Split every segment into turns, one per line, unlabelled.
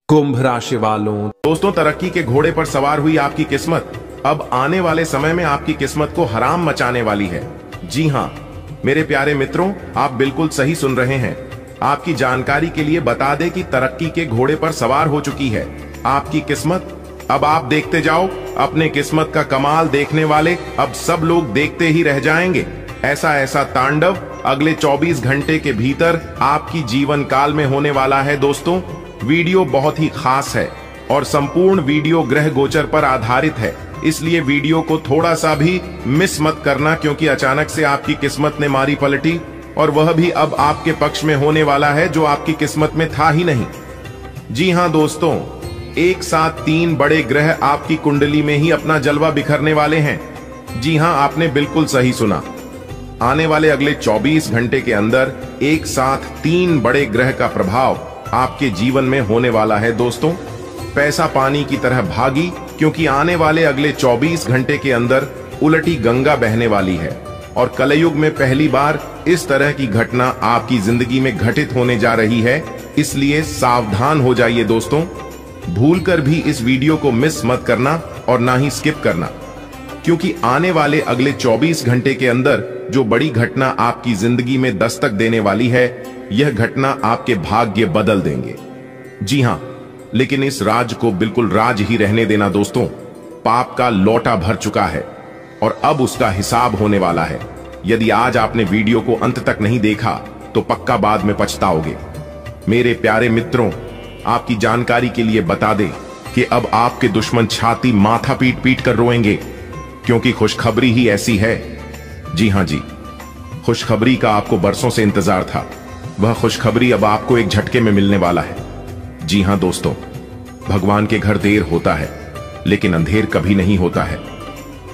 कुंभ राशि वालों,
दोस्तों, तरक्की के घोड़े पर सवार हुई आपकी किस्मत अब आने वाले समय में आपकी किस्मत को हराम मचाने वाली है। जी हां मेरे प्यारे मित्रों, आप बिल्कुल सही सुन रहे हैं। आपकी जानकारी के लिए बता दें कि तरक्की के घोड़े पर सवार हो चुकी है आपकी किस्मत। अब आप देखते जाओ, अपने किस्मत का कमाल देखने वाले अब सब लोग देखते ही रह जाएंगे। ऐसा तांडव अगले 24 घंटे के भीतर आपकी जीवन काल में होने वाला है। दोस्तों, वीडियो बहुत ही खास है और संपूर्ण वीडियो ग्रह गोचर पर आधारित है, इसलिए वीडियो को थोड़ा सा भी मिस मत करना, क्योंकि अचानक से आपकी किस्मत ने मारी पलटी और वह भी अब आपके पक्ष में होने वाला है, जो आपकी किस्मत में था ही नहीं। जी हां दोस्तों, एक साथ 3 बड़े ग्रह आपकी कुंडली में ही अपना जलवा बिखरने वाले हैं। जी हां, आपने बिल्कुल सही सुना। आने वाले अगले 24 घंटे के अंदर एक साथ 3 बड़े ग्रह का प्रभाव आपके जीवन में होने वाला है। दोस्तों, पैसा पानी की तरह भागी, क्योंकि आने वाले अगले 24 घंटे के अंदर उलटी गंगा बहने वाली है और कलयुग में पहली बार इस तरह की घटना आपकी जिंदगी में घटित होने जा रही है, इसलिए सावधान हो जाइए। दोस्तों, भूलकर भी इस वीडियो को मिस मत करना और ना ही स्किप करना, क्योंकि आने वाले अगले 24 घंटे के अंदर जो बड़ी घटना आपकी जिंदगी में दस्तक देने वाली है, यह घटना आपके भाग्य बदल देंगे। जी हां, लेकिन इस राज को बिल्कुल राज ही रहने देना। दोस्तों, पाप का लोटा भर चुका है और अब उसका हिसाब होने वाला है। यदि आज आपने वीडियो को अंत तक नहीं देखा तो पक्का बाद में पछताओगे। मेरे प्यारे मित्रों, आपकी जानकारी के लिए बता दें कि अब आपके दुश्मन छाती माथा पीट पीट कर रोएंगे, क्योंकि खुशखबरी ही ऐसी है। जी हां जी, खुशखबरी का आपको बरसों से इंतजार था। वह खुशखबरी अब आपको एक झटके में मिलने वाला है। जी हां दोस्तों, भगवान के घर देर होता है, लेकिन अंधेर कभी नहीं होता है।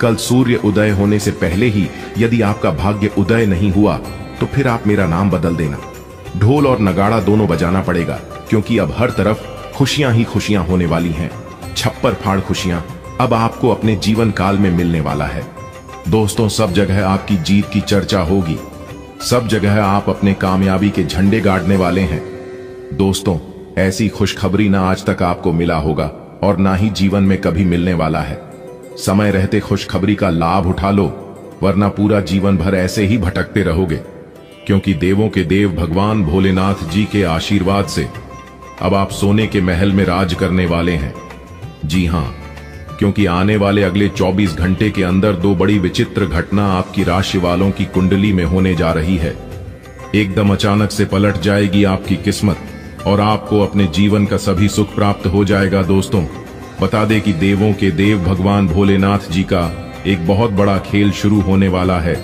कल सूर्य उदय होने से पहले ही यदि आपका भाग्य उदय नहीं हुआ तो फिर आप मेरा नाम बदल देना। ढोल और नगाड़ा दोनों बजाना पड़ेगा, क्योंकि अब हर तरफ खुशियां ही खुशियां होने वाली हैं। छप्पर फाड़ खुशियां अब आपको अपने जीवन काल में मिलने वाला है। दोस्तों, सब जगह आपकी जीत की चर्चा होगी, सब जगह आप अपने कामयाबी के झंडे गाड़ने वाले हैं। दोस्तों, ऐसी खुशखबरी ना आज तक आपको मिला होगा और ना ही जीवन में कभी मिलने वाला है। समय रहते खुशखबरी का लाभ उठा लो, वरना पूरा जीवन भर ऐसे ही भटकते रहोगे, क्योंकि देवों के देव भगवान भोलेनाथ जी के आशीर्वाद से अब आप सोने के महल में राज करने वाले हैं। जी हां, क्योंकि आने वाले अगले 24 घंटे के अंदर 2 बड़ी विचित्र घटना आपकी राशि वालों की कुंडली में होने जा रही है। एकदम अचानक से पलट जाएगी आपकी किस्मत और आपको अपने जीवन का सभी सुख प्राप्त हो जाएगा। दोस्तों, बता दें कि देवों के देव भगवान भोलेनाथ जी का एक बहुत बड़ा खेल शुरू होने वाला है।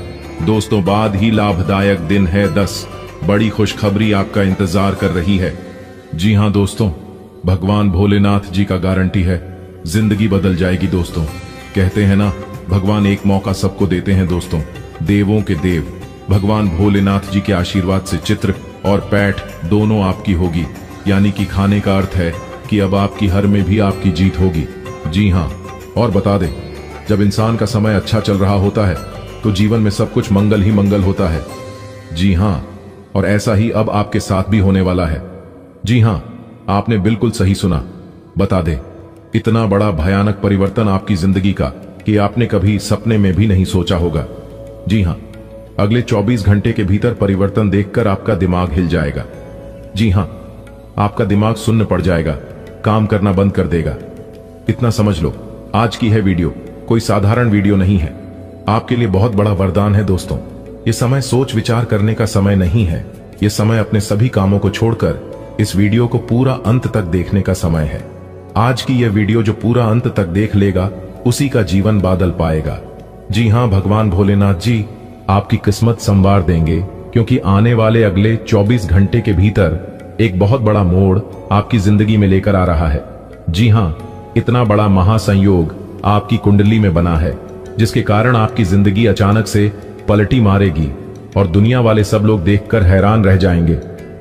दोस्तों, बाद ही लाभदायक दिन है। 10 बड़ी खुशखबरी आपका इंतजार कर रही है। जी हां दोस्तों, भगवान भोलेनाथ जी का गारंटी है, जिंदगी बदल जाएगी। दोस्तों, कहते हैं ना, भगवान एक मौका सबको देते हैं। दोस्तों, देवों के देव भगवान भोलेनाथ जी के आशीर्वाद से चित्र और पैठ दोनों आपकी होगी, यानी कि खाने का अर्थ है कि अब आपकी हर में भी आपकी जीत होगी। जी हां, और बता दें, जब इंसान का समय अच्छा चल रहा होता है तो जीवन में सब कुछ मंगल ही मंगल होता है। जी हां, और ऐसा ही अब आपके साथ भी होने वाला है। जी हां, आपने बिल्कुल सही सुना। बता दें, इतना बड़ा भयानक परिवर्तन आपकी जिंदगी का कि आपने कभी सपने में भी नहीं सोचा होगा। जी हां, अगले 24 घंटे के भीतर परिवर्तन देखकर आपका दिमाग हिल जाएगा। जी हां, आपका दिमाग सुन्न पड़ जाएगा, काम करना बंद कर देगा। इतना समझ लो, आज की है वीडियो कोई साधारण वीडियो नहीं है, आपके लिए बहुत बड़ा वरदान है। दोस्तों, ये समय सोच विचार करने का समय नहीं है, ये समय अपने सभी कामों को छोड़कर इस वीडियो को पूरा अंत तक देखने का समय है। आज की यह वीडियो जो पूरा अंत तक देख लेगा, उसी का जीवन बादल पाएगा। जी हां, भगवान भोलेनाथ जी आपकी किस्मत संवार देंगे, क्योंकि आने वाले अगले 24 घंटे के भीतर एक बहुत बड़ा मोड़ आपकी जिंदगी में लेकर आ रहा है। जी हां, इतना बड़ा महासंयोग आपकी कुंडली में बना है, जिसके कारण आपकी जिंदगी अचानक से पलटी मारेगी और दुनिया वाले सब लोग देखकर हैरान रह जाएंगे,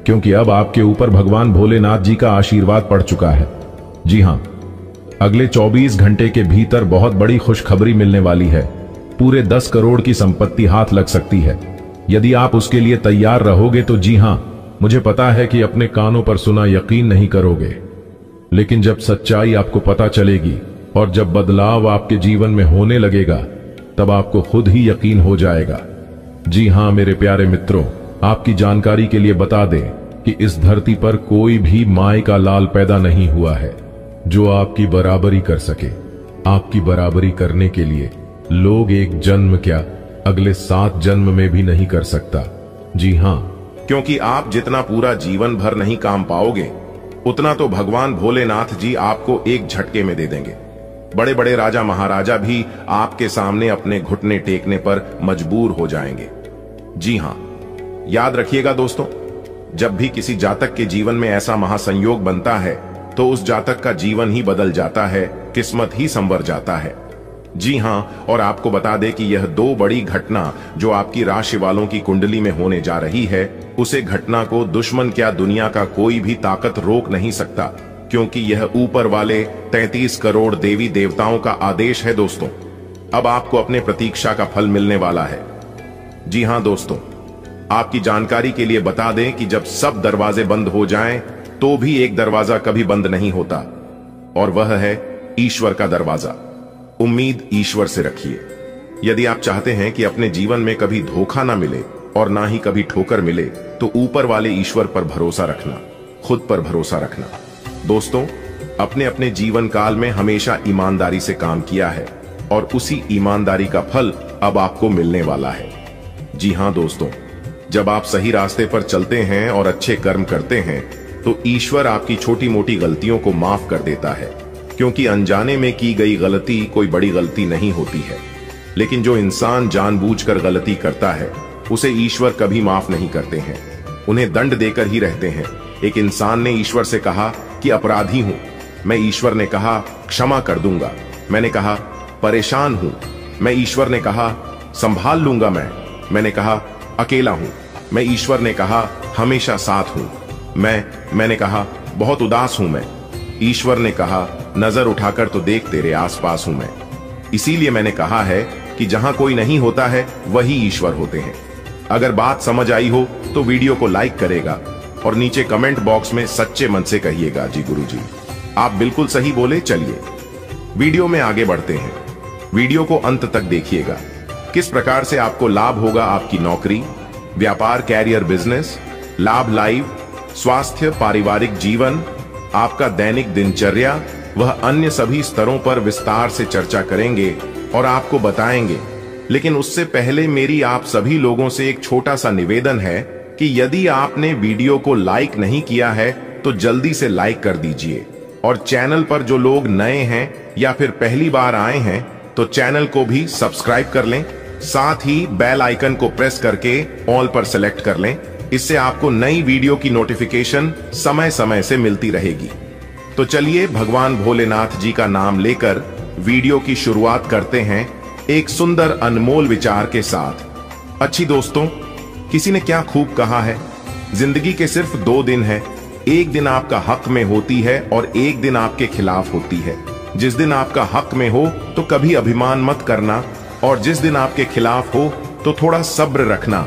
क्योंकि अब आपके ऊपर भगवान भोलेनाथ जी का आशीर्वाद पड़ चुका है। जी हां, अगले 24 घंटे के भीतर बहुत बड़ी खुशखबरी मिलने वाली है। पूरे 10 करोड़ की संपत्ति हाथ लग सकती है। यदि आप उसके लिए तैयार रहोगे तो जी हां, मुझे पता है कि अपने कानों पर सुना यकीन नहीं करोगे।
लेकिन जब सच्चाई आपको पता चलेगी और जब बदलाव आपके जीवन में होने लगेगा, तब आपको खुद ही यकीन हो जाएगा। जी हां मेरे प्यारे मित्रों, आपकी जानकारी के लिए बता दें कि इस धरती पर कोई भी माय का लाल पैदा नहीं हुआ है जो आपकी बराबरी कर सके। आपकी बराबरी करने के लिए लोग एक जन्म क्या, अगले 7 जन्म में भी नहीं कर सकता। जी हां,
क्योंकि आप जितना पूरा जीवन भर नहीं काम पाओगे, उतना तो भगवान भोलेनाथ जी आपको एक झटके में दे देंगे। बड़े बड़े राजा महाराजा भी आपके सामने अपने घुटने टेकने पर मजबूर हो जाएंगे। जी हां, याद रखिएगा दोस्तों, जब भी किसी जातक के जीवन में ऐसा महासंयोग बनता है तो उस जातक का जीवन ही बदल जाता है, किस्मत ही संवर जाता है। जी हां, और आपको बता दें कि यह 2 बड़ी घटना जो आपकी राशि वालों की कुंडली में होने जा रही है, उसे घटना को दुश्मन क्या दुनिया का कोई भी ताकत रोक नहीं सकता, क्योंकि यह ऊपर वाले 33 करोड़ देवी देवताओं का आदेश है दोस्तों। अब आपको अपने प्रतीक्षा का फल मिलने वाला है। जी हां दोस्तों, आपकी जानकारी के लिए बता दें कि जब सब दरवाजे बंद हो जाएं, तो भी एक दरवाजा कभी बंद नहीं होता, और वह है ईश्वर का दरवाजा। उम्मीद ईश्वर से रखिए। यदि आप चाहते हैं कि अपने जीवन में कभी धोखा ना मिले और ना ही कभी ठोकर मिले, तो ऊपर वाले ईश्वर पर भरोसा रखना, खुद पर भरोसा रखना। दोस्तों, अपने अपने जीवन काल में हमेशा ईमानदारी से काम किया है और उसी ईमानदारी का फल अब आपको मिलने वाला है। जी हां दोस्तों, जब आप सही रास्ते पर चलते हैं और अच्छे कर्म करते हैं, तो ईश्वर आपकी छोटी मोटी गलतियों को माफ कर देता है, क्योंकि अनजाने में की गई गलती कोई बड़ी गलती नहीं होती है। लेकिन जो इंसान जानबूझकर गलती करता है, उसे ईश्वर कभी माफ नहीं करते हैं, उन्हें दंड देकर ही रहते हैं। एक इंसान ने ईश्वर से कहा कि अपराधी हूं। मैं ईश्वर ने कहा क्षमा कर दूंगा। मैंने कहा परेशान हूं। मैं ईश्वर ने कहा संभाल लूंगा। मैंने कहा अकेला हूं। मैं ईश्वर ने कहा हमेशा साथ हूं। मैंने कहा बहुत उदास हूं। मैं ईश्वर ने कहा नजर उठाकर तो देख, तेरे आसपास हूं मैं। इसीलिए मैंने कहा है कि जहां कोई नहीं होता है वही ईश्वर होते हैं। अगर बात समझ आई हो तो वीडियो को लाइक करेगा और नीचे कमेंट बॉक्स में सच्चे मन से कहिएगा जी गुरुजी आप बिल्कुल सही बोले। चलिए वीडियो में आगे बढ़ते हैं। वीडियो को अंत तक देखिएगा। किस प्रकार से आपको लाभ होगा आपकी नौकरी, व्यापार, कैरियर, बिजनेस, लाभ लाइफ, स्वास्थ्य, पारिवारिक जीवन, आपका दैनिक दिनचर्या, वह अन्य सभी स्तरों पर विस्तार से चर्चा करेंगे और आपको बताएंगे। लेकिन उससे पहले मेरी आप सभी लोगों से एक छोटा सा निवेदन है कि यदि आपने वीडियो को लाइक नहीं किया है तो जल्दी से लाइक कर दीजिए, और चैनल पर जो लोग नए हैं या फिर पहली बार आए हैं तो चैनल को भी सब्सक्राइब कर लें। साथ ही बेल आइकन को प्रेस करके ऑल पर सेलेक्ट कर लें। इससे आपको नई वीडियो की नोटिफिकेशन समय समय से मिलती रहेगी। तो चलिए भगवान भोलेनाथ जी का नाम लेकर वीडियो की शुरुआत करते हैं एक सुंदर अनमोल विचार के साथ। अच्छी दोस्तों, किसी ने क्या खूब कहा है, जिंदगी के सिर्फ 2 दिन है। एक दिन आपका हक में होती है और एक दिन आपके खिलाफ होती है। जिस दिन आपका हक में हो तो कभी अभिमान मत करना, और जिस दिन आपके खिलाफ हो तो थोड़ा सब्र रखना,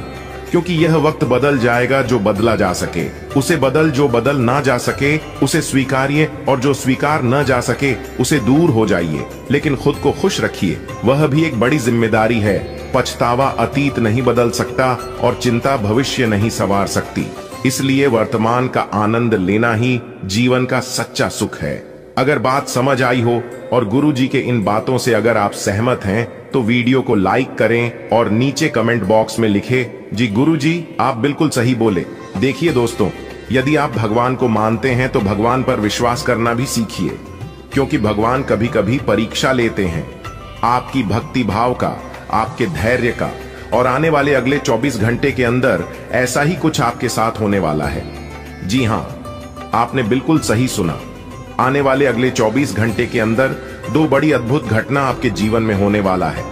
क्योंकि यह वक्त बदल जाएगा जो बदला जा सके। उसे बदल जो बदल ना जा सके उसे स्वीकारिए, और जो स्वीकार न जा सके उसे दूर हो जाइए। लेकिन खुद को खुश रखिए, वह भी एक बड़ी जिम्मेदारी है। पछतावा अतीत नहीं बदल सकता और चिंता भविष्य नहीं संवार सकती। इसलिए वर्तमान का आनंद लेना ही जीवन का सच्चा सुख है। अगर बात समझ आई हो और गुरु जी के इन बातों से अगर आप सहमत हैं तो वीडियो को लाइक करें और नीचे कमेंट बॉक्स में लिखे जी गुरु जी आप बिल्कुल सही बोले। देखिए दोस्तों, यदि आप भगवान को मानते हैं तो भगवान पर विश्वास करना भी सीखिए, क्योंकि भगवान कभी कभी परीक्षा लेते हैं आपकी भक्ति भाव का, आपके धैर्य का। और आने वाले अगले 24 घंटे के अंदर ऐसा ही कुछ आपके साथ होने वाला है। जी हां, आपने बिल्कुल सही सुना। आने वाले अगले 24 घंटे के अंदर 2 बड़ी अद्भुत घटना आपके जीवन में होने वाला है,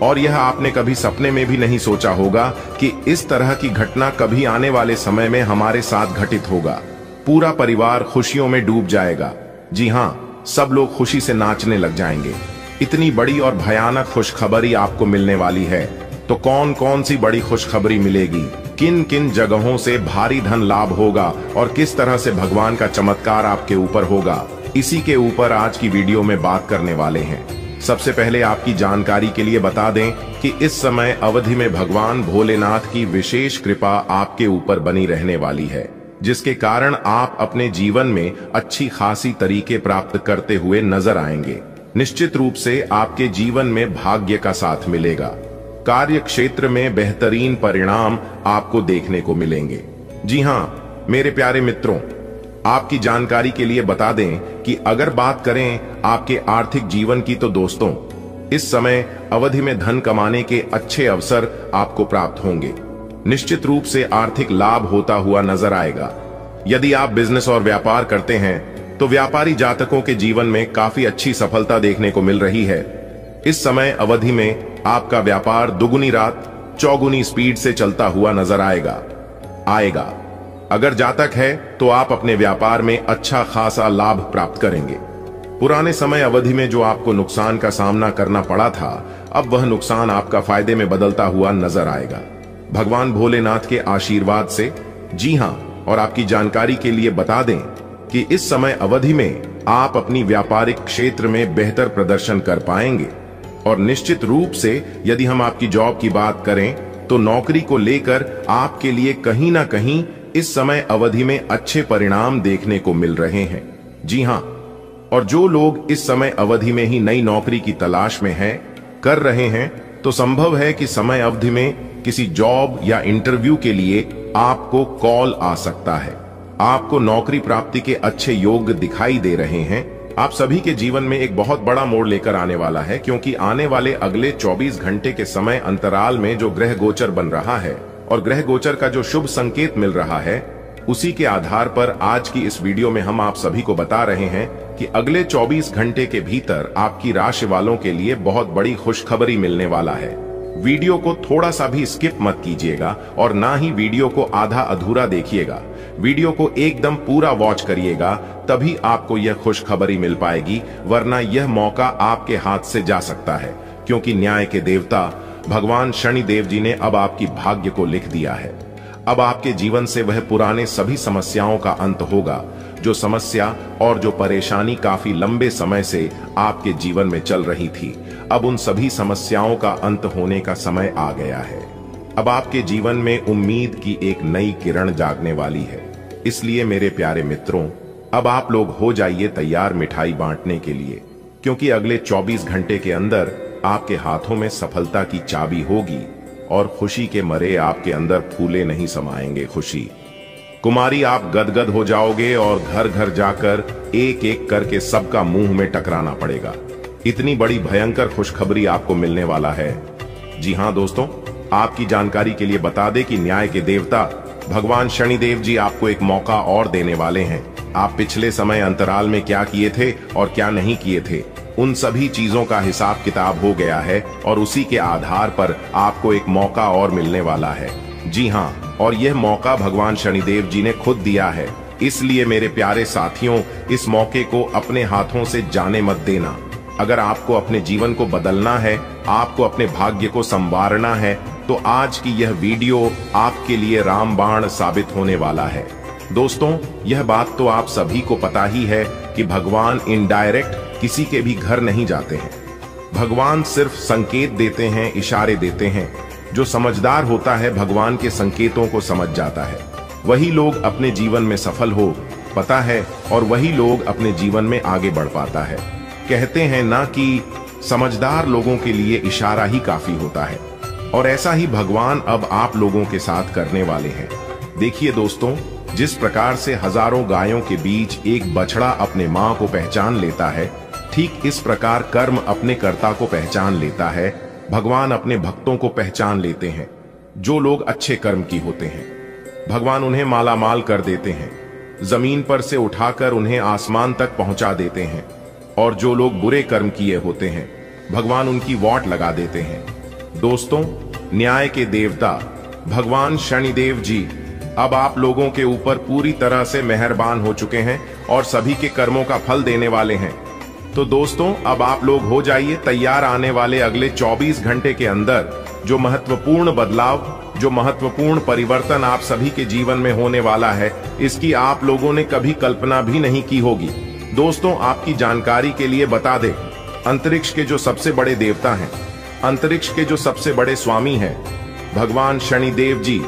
और यह आपने कभी सपने में भी नहीं सोचा होगा कि इस तरह की घटना कभी आने वाले समय में हमारे साथ घटित होगा। पूरा परिवार खुशियों में डूब जाएगा। जी हां, सब लोग खुशी से नाचने लग जाएंगे। इतनी बड़ी और भयानक खुशखबरी आपको मिलने वाली है। तो कौन कौन सी बड़ी खुशखबरी मिलेगी, किन किन जगहों से भारी धन लाभ होगा और किस तरह से भगवान का चमत्कार आपके ऊपर होगा, इसी के ऊपर आज की वीडियो में बात करने वाले हैं। सबसे पहले आपकी जानकारी के लिए बता दें कि इस समय अवधि में भगवान भोलेनाथ की विशेष कृपा आपके ऊपर बनी रहने वाली है, जिसके कारण आप अपने जीवन में अच्छी खासी तरीके प्राप्त करते हुए नजर आएंगे। निश्चित रूप से आपके जीवन में भाग्य का साथ मिलेगा। कार्य क्षेत्र में बेहतरीन परिणाम आपको देखने को मिलेंगे। जी हाँ मेरे प्यारे मित्रों, आपकी जानकारी के लिए बता दें कि अगर बात करें आपके आर्थिक जीवन की तो दोस्तों इस समय अवधि में धन कमाने के अच्छे अवसर आपको प्राप्त होंगे। निश्चित रूप से आर्थिक लाभ होता हुआ नजर आएगा। यदि आप बिजनेस और व्यापार करते हैं तो व्यापारी जातकों के जीवन में काफी अच्छी सफलता देखने को मिल रही है। इस समय अवधि में आपका व्यापार दुगुनी रात चौगुनी स्पीड से चलता हुआ नजर आएगा। अगर जातक है तो आप अपने व्यापार में अच्छा खासा लाभ प्राप्त करेंगे। पुराने समय अवधि में जो आपको नुकसान का सामना करना पड़ा था, अब वह नुकसान आपका फायदे में बदलता हुआ नजर आएगा भगवान भोलेनाथ के आशीर्वाद से। जी हां, और आपकी जानकारी के लिए बता दें कि इस समय अवधि में आप अपनी व्यापारिक क्षेत्र में बेहतर प्रदर्शन कर पाएंगे। और निश्चित रूप से यदि हम आपकी जॉब की बात करें तो नौकरी को लेकर आपके लिए कहीं ना कहीं इस समय अवधि में अच्छे परिणाम देखने को मिल रहे हैं। जी हां, और जो लोग इस समय अवधि में ही नई नौकरी की तलाश में कर रहे हैं तो संभव है कि समय अवधि में किसी जॉब या इंटरव्यू के लिए आपको कॉल आ सकता है। आपको नौकरी प्राप्ति के अच्छे योग दिखाई दे रहे हैं। आप सभी के जीवन में एक बहुत बड़ा मोड़ लेकर आने वाला है, क्योंकि आने वाले अगले 24 घंटे के समय अंतराल में जो ग्रह गोचर बन रहा है और ग्रह गोचर का जो शुभ संकेत मिल रहा है, उसी के आधार पर आज की इस वीडियो में हम आप सभी को बता रहे हैं कि अगले 24 घंटे के भीतर आपकी राशि वालों के लिए बहुत बड़ी खुशखबरी मिलने वाला है। वीडियो को थोड़ा सा भी स्किप मत कीजिएगा और ना ही वीडियो को आधा अधूरा देखिएगा। वीडियो को एकदम पूरा वॉच करिएगा, तभी आपको यह खुशखबरी मिल पाएगी, वरना यह मौका आपके हाथ से जा सकता है, क्योंकि न्याय के देवता भगवान शनिदेव जी ने अब आपकी भाग्य को लिख दिया है। अब आपके जीवन से वह पुराने सभी समस्याओं का अंत होगा। जो समस्या और जो परेशानी काफी लंबे समय से आपके जीवन में चल रही थी, अब उन सभी समस्याओं का अंत होने का समय आ गया है। अब आपके जीवन में उम्मीद की एक नई किरण जागने वाली है। इसलिए मेरे प्यारे मित्रों, अब आप लोग हो जाइए तैयार मिठाई बांटने के लिए, क्योंकि अगले 24 घंटे के अंदर आपके हाथों में सफलता की चाबी होगी और खुशी के मरे आपके अंदर फूले नहीं समाएंगे। खुशी कुमारी आप गदगद हो जाओगे और घर घर जाकर एक एक करके सबका मुंह में टकराना पड़ेगा। इतनी बड़ी भयंकर खुशखबरी आपको मिलने वाला है। जी हां दोस्तों, आपकी जानकारी के लिए बता दें कि न्याय के देवता भगवान शनिदेव जी आपको एक मौका और देने वाले हैं। आप पिछले समय अंतराल में क्या किए थे और क्या नहीं किए थे, उन सभी चीजों का हिसाब किताब हो गया है और उसी के आधार पर आपको एक मौका और मिलने वाला है। जी हां, और यह मौका भगवान शनिदेव जी ने खुद दिया है। इसलिए मेरे प्यारे साथियों, इस मौके को अपने हाथों से जाने मत देना। अगर आपको अपने जीवन को बदलना है, आपको अपने भाग्य को संवारना है, तो आज की यह वीडियो आपके लिए रामबाण साबित होने वाला है। दोस्तों, यह बात तो आप सभी को पता ही है कि भगवान इनडायरेक्ट किसी के भी घर नहीं जाते हैं। भगवान सिर्फ संकेत देते हैं, इशारे देते हैं। जो समझदार होता है भगवान के संकेतों को समझ जाता है, वही लोग अपने जीवन में सफल हो पता है, और वही लोग अपने जीवन में आगे बढ़ पाता है। कहते हैं ना कि समझदार लोगों के लिए इशारा ही काफी होता है, और ऐसा ही भगवान अब आप लोगों के साथ करने वाले हैं। देखिए दोस्तों, जिस प्रकार से हजारों गायों के बीच एक बछड़ा अपने मां को पहचान लेता है, ठीक इस प्रकार कर्म अपने कर्ता को पहचान लेता है। भगवान अपने भक्तों को पहचान लेते हैं। जो लोग अच्छे कर्म की होते हैं, भगवान उन्हें मालामाल कर देते हैं, जमीन पर से उठाकर उन्हें आसमान तक पहुंचा देते हैं। और जो लोग बुरे कर्म किए होते हैं, भगवान उनकी वाट लगा देते हैं। दोस्तों, न्याय के देवता भगवान शनिदेव जी अब आप लोगों के ऊपर पूरी तरह से मेहरबान हो चुके हैं और सभी के कर्मों का फल देने वाले हैं। तो दोस्तों, अब आप लोग हो जाइए तैयार आने वाले अगले 24 घंटे के अंदर जो महत्वपूर्ण बदलाव, जो महत्वपूर्ण परिवर्तन आप सभी के जीवन में होने वाला है, इसकी आप लोगों ने कभी कल्पना भी नहीं की होगी। दोस्तों, आपकी जानकारी के लिए बता दें, अंतरिक्ष के जो सबसे बड़े देवता हैं, अंतरिक्ष के जो सबसे बड़े स्वामी हैं, भगवान शनिदेव जी,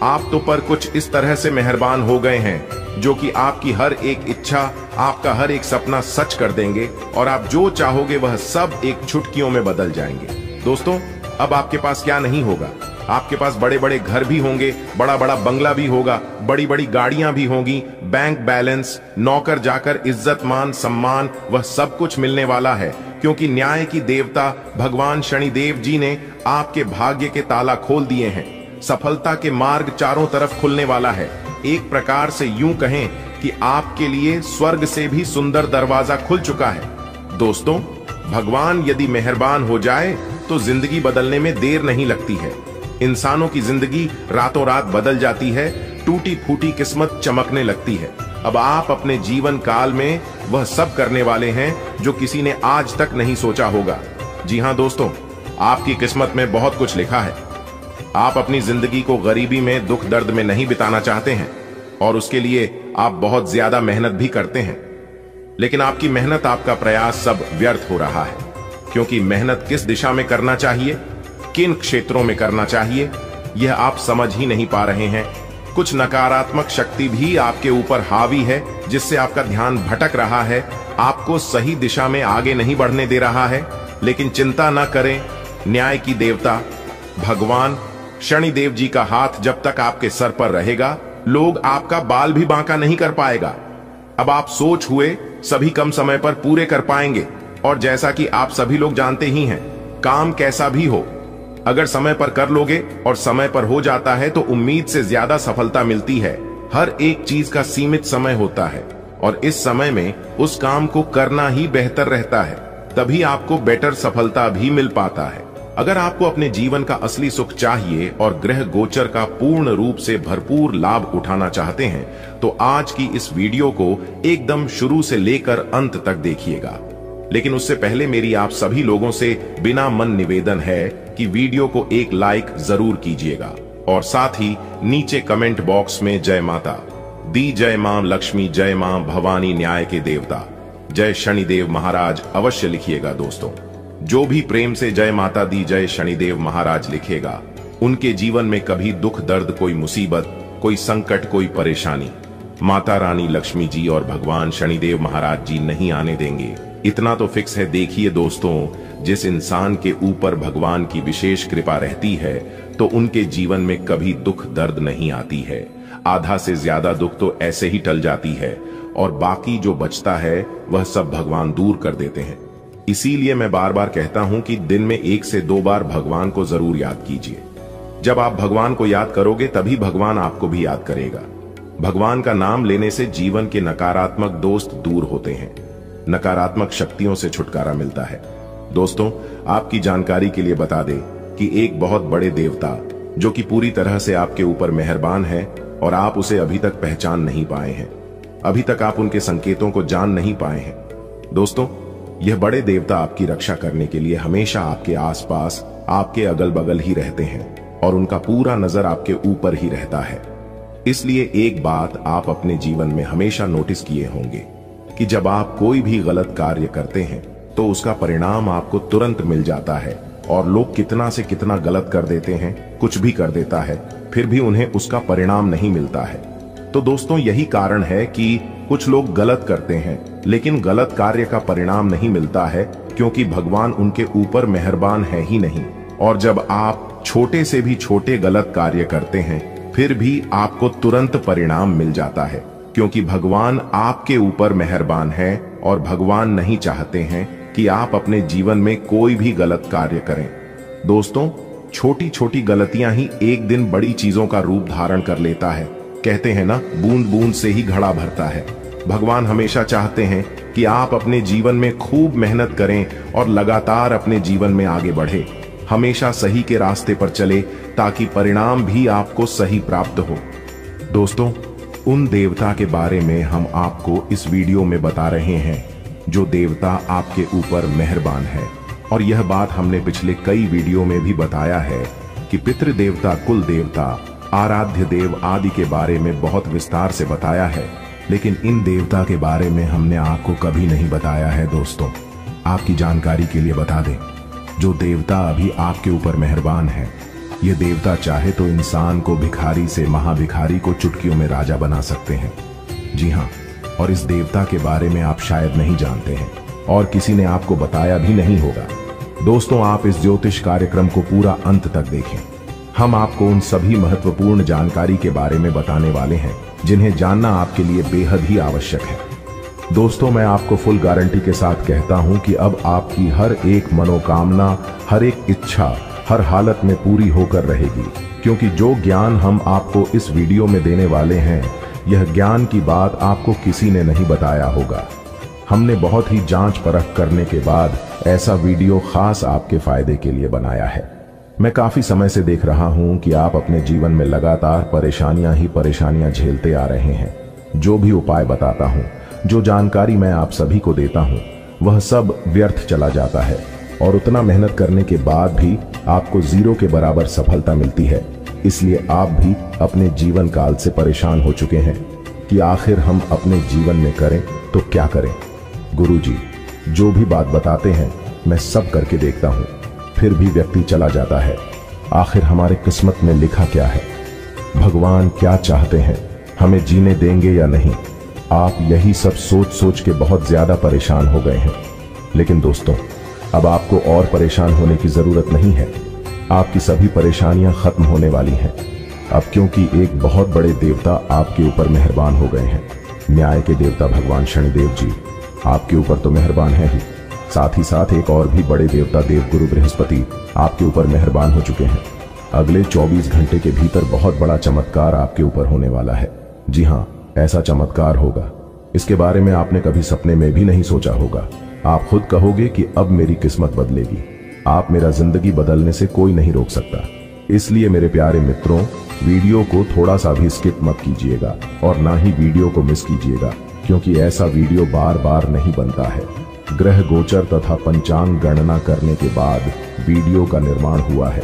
आप तो पर कुछ इस तरह से मेहरबान हो गए हैं जो कि आपकी हर एक इच्छा, आपका हर एक सपना सच कर देंगे और आप जो चाहोगे वह सब एक चुटकियों में बदल जाएंगे। दोस्तों, अब आपके पास क्या नहीं होगा, आपके पास बड़े बड़े घर भी होंगे, बड़ा बड़ा बंगला भी होगा, बड़ी बड़ी गाड़ियां भी होंगी, बैंक बैलेंस, नौकर जाकर इज्जत मान सम्मान, वह सब कुछ मिलने वाला है, क्योंकि न्याय की देवता भगवान शनिदेव जी ने आपके भाग्य के ताला खोल दिए हैं। सफलता के मार्ग चारों तरफ खुलने वाला है। एक प्रकार से यूं कहें कि आपके लिए स्वर्ग से भी सुंदर दरवाजा खुल चुका है। दोस्तों, भगवान यदि मेहरबान हो जाए तो जिंदगी बदलने में देर नहीं लगती है। इंसानों की जिंदगी रातों रात बदल जाती है, टूटी फूटी किस्मत चमकने लगती है। अब आप अपने जीवन काल में वह सब करने वाले हैं जो किसी ने आज तक नहीं सोचा होगा। जी हां दोस्तों, आपकी किस्मत में बहुत कुछ लिखा है। आप अपनी जिंदगी को गरीबी में, दुख दर्द में नहीं बिताना चाहते हैं और उसके लिए आप बहुत ज्यादा मेहनत भी करते हैं, लेकिन आपकी मेहनत, आपका प्रयास सब व्यर्थ हो रहा है, क्योंकि मेहनत किस दिशा में करना चाहिए, किन क्षेत्रों में करना चाहिए, यह आप समझ ही नहीं पा रहे हैं। कुछ नकारात्मक शक्ति भी आपके ऊपर हावी है, जिससे आपका ध्यान भटक रहा है, आपको सही दिशा में आगे नहीं बढ़ने दे रहा है। लेकिन चिंता न करें, न्याय की देवता भगवान शनिदेव जी का हाथ जब तक आपके सर पर रहेगा, लोग आपका बाल भी बांका नहीं कर पाएगा। अब आप सोच हुए सभी कम समय पर पूरे कर पाएंगे, और जैसा कि आप सभी लोग जानते ही हैं, काम कैसा भी हो, अगर समय पर कर लोगे और समय पर हो जाता है तो उम्मीद से ज्यादा सफलता मिलती है। हर एक चीज का सीमित समय होता है और इस समय में उस काम को करना ही बेहतर रहता है, तभी आपको बेटर सफलता भी मिल पाता है। अगर आपको अपने जीवन का असली सुख चाहिए और ग्रह गोचर का पूर्ण रूप से भरपूर लाभ उठाना चाहते हैं, तो आज की इस वीडियो को एकदम शुरू से लेकर अंत तक देखिएगा। लेकिन उससे पहले मेरी आप सभी लोगों से बिना मन निवेदन है कि वीडियो को एक लाइक जरूर कीजिएगा और साथ ही नीचे कमेंट बॉक्स में जय माता दी, जय मां लक्ष्मी, जय मां भवानी न्याय के देवता, जय शनिदेव महाराज अवश्य लिखिएगा। दोस्तों, जो भी प्रेम से जय माता दी, जय शनिदेव महाराज लिखेगा, उनके जीवन में कभी दुख दर्द, कोई मुसीबत, कोई संकट, कोई परेशानी माता रानी लक्ष्मी जी और भगवान शनिदेव महाराज जी नहीं आने देंगे। इतना तो फिक्स है। देखिए दोस्तों, जिस इंसान के ऊपर भगवान की विशेष कृपा रहती है तो उनके जीवन में कभी दुख दर्द नहीं आती है। आधा से ज्यादा दुख तो ऐसे ही टल जाती है और बाकी जो बचता है वह सब भगवान दूर कर देते हैं। इसीलिए मैं बार बार कहता हूं कि दिन में 1 से 2 बार भगवान को जरूर याद कीजिए। जब आप भगवान को याद करोगे तभी भगवान आपको भी याद करेगा। भगवान का नाम लेने से जीवन के नकारात्मक दोस्त दूर होते हैं, नकारात्मक शक्तियों से छुटकारा मिलता है। दोस्तों, आपकी जानकारी के लिए बता दें कि एक बहुत बड़े देवता जो कि पूरी तरह से आपके ऊपर मेहरबान है और आप उसे अभी तक पहचान नहीं पाए हैं, अभी तक आप उनके संकेतों को जान नहीं पाए हैं। दोस्तों, यह बड़े देवता आपकी रक्षा करने के लिए हमेशा आपके आसपास, आपके अगल बगल ही रहते हैं और उनका पूरा नजर आपके ऊपर ही रहता है। इसलिए एक बात आप अपने जीवन में हमेशा नोटिस किए होंगे कि जब आप कोई भी गलत कार्य करते हैं तो उसका परिणाम आपको तुरंत मिल जाता है, और लोग कितना से कितना गलत कर देते हैं, कुछ भी कर देता है, फिर भी उन्हें उसका परिणाम नहीं मिलता है। तो दोस्तों, यही कारण है कि कुछ लोग गलत करते हैं लेकिन गलत कार्य का परिणाम नहीं मिलता है, क्योंकि भगवान उनके ऊपर मेहरबान है ही नहीं। और जब आप छोटे से भी छोटे गलत कार्य करते हैं फिर भी आपको तुरंत परिणाम मिल जाता है, क्योंकि भगवान आपके ऊपर मेहरबान है और भगवान नहीं चाहते हैं कि आप अपने जीवन में कोई भी गलत कार्य करें। दोस्तों, छोटी छोटी गलतियां ही एक दिन बड़ी चीजों का रूप धारण कर लेता है। कहते हैं ना, बूंद बूंद से ही घड़ा भरता है। भगवान हमेशा चाहते हैं कि आप अपने जीवन में खूब मेहनत करें और लगातार अपने जीवन में आगे बढ़े, हमेशा सही के रास्ते पर चले, ताकि परिणाम भी आपको सही प्राप्त हो। दोस्तों, उन देवता के बारे में हम आपको इस वीडियो में बता रहे हैं जो देवता आपके ऊपर मेहरबान है। और यह बात हमने पिछले कई वीडियो में भी बताया है कि पितृ देवता, कुल देवता, आराध्य देव आदि के बारे में बहुत विस्तार से बताया है। लेकिन इन देवता के बारे में हमने आपको कभी नहीं बताया है दोस्तों। आपकी जानकारी के लिए बता दें, जो देवता अभी आपके ऊपर मेहरबान है, ये देवता चाहे तो इंसान को भिखारी से महाभिखारी को चुटकियों में राजा बना सकते हैं। जी हाँ, और इस देवता के बारे में आप शायद नहीं जानते हैं और किसी ने आपको बताया भी नहीं होगा। दोस्तों, आप इस ज्योतिष कार्यक्रम को पूरा अंत तक देखें। हम आपको उन सभी महत्वपूर्ण जानकारी के बारे में बताने वाले हैं जिन्हें जानना आपके लिए बेहद ही आवश्यक है। दोस्तों, मैं आपको फुल गारंटी के साथ कहता हूं कि अब आपकी हर एक मनोकामना, हर एक इच्छा हर हालत में पूरी होकर रहेगी, क्योंकि जो ज्ञान हम आपको इस वीडियो में देने वाले हैं, यह ज्ञान की बात आपको किसी ने नहीं बताया होगा। हमने बहुत ही जांच परख करने के बाद ऐसा वीडियो खास आपके फायदे के लिए बनाया है। मैं काफी समय से देख रहा हूं कि आप अपने जीवन में लगातार परेशानियां ही परेशानियां झेलते आ रहे हैं। जो भी उपाय बताता हूं, जो जानकारी मैं आप सभी को देता हूं, वह सब व्यर्थ चला जाता है और उतना मेहनत करने के बाद भी आपको जीरो के बराबर सफलता मिलती है। इसलिए आप भी अपने जीवन काल से परेशान हो चुके हैं कि आखिर हम अपने जीवन में करें तो क्या करें। गुरुजी जो भी बात बताते हैं मैं सब करके देखता हूं, फिर भी व्यक्ति चला जाता है। आखिर हमारे किस्मत में लिखा क्या है? भगवान क्या चाहते हैं, हमें जीने देंगे या नहीं? आप यही सब सोच सोच के बहुत ज्यादा परेशान हो गए हैं। लेकिन दोस्तों, अब आपको और परेशान होने की जरूरत नहीं है। आपकी सभी परेशानियां खत्म होने वाली हैं अब, क्योंकि एक बहुत बड़े देवता आपके ऊपर मेहरबान हो गए हैं। न्याय के देवता भगवान शनिदेव जी आपके ऊपर तो मेहरबान है ही, साथ ही साथ एक और भी बड़े देवता देवगुरु बृहस्पति आपके ऊपर मेहरबान हो चुके हैं। अगले 24 घंटे के भीतर बहुत बड़ा चमत्कार आपके ऊपर होने वाला है। जी हाँ, ऐसा चमत्कार होगा, इसके बारे में आपने कभी सपने में भी नहीं सोचा होगा। आप खुद कहोगे कि अब मेरी किस्मत बदलेगी। आप मेरा जिंदगी बदलने से कोई नहीं रोक सकता। इसलिए मेरे प्यारे मित्रों, वीडियो को थोड़ा सा भी स्किप मत कीजिएगा और ना ही वीडियो को मिस कीजिएगा, क्योंकि ऐसा वीडियो बार बार नहीं बनता है। ग्रह गोचर तथा पंचांग गणना करने के बाद वीडियो का निर्माण हुआ है।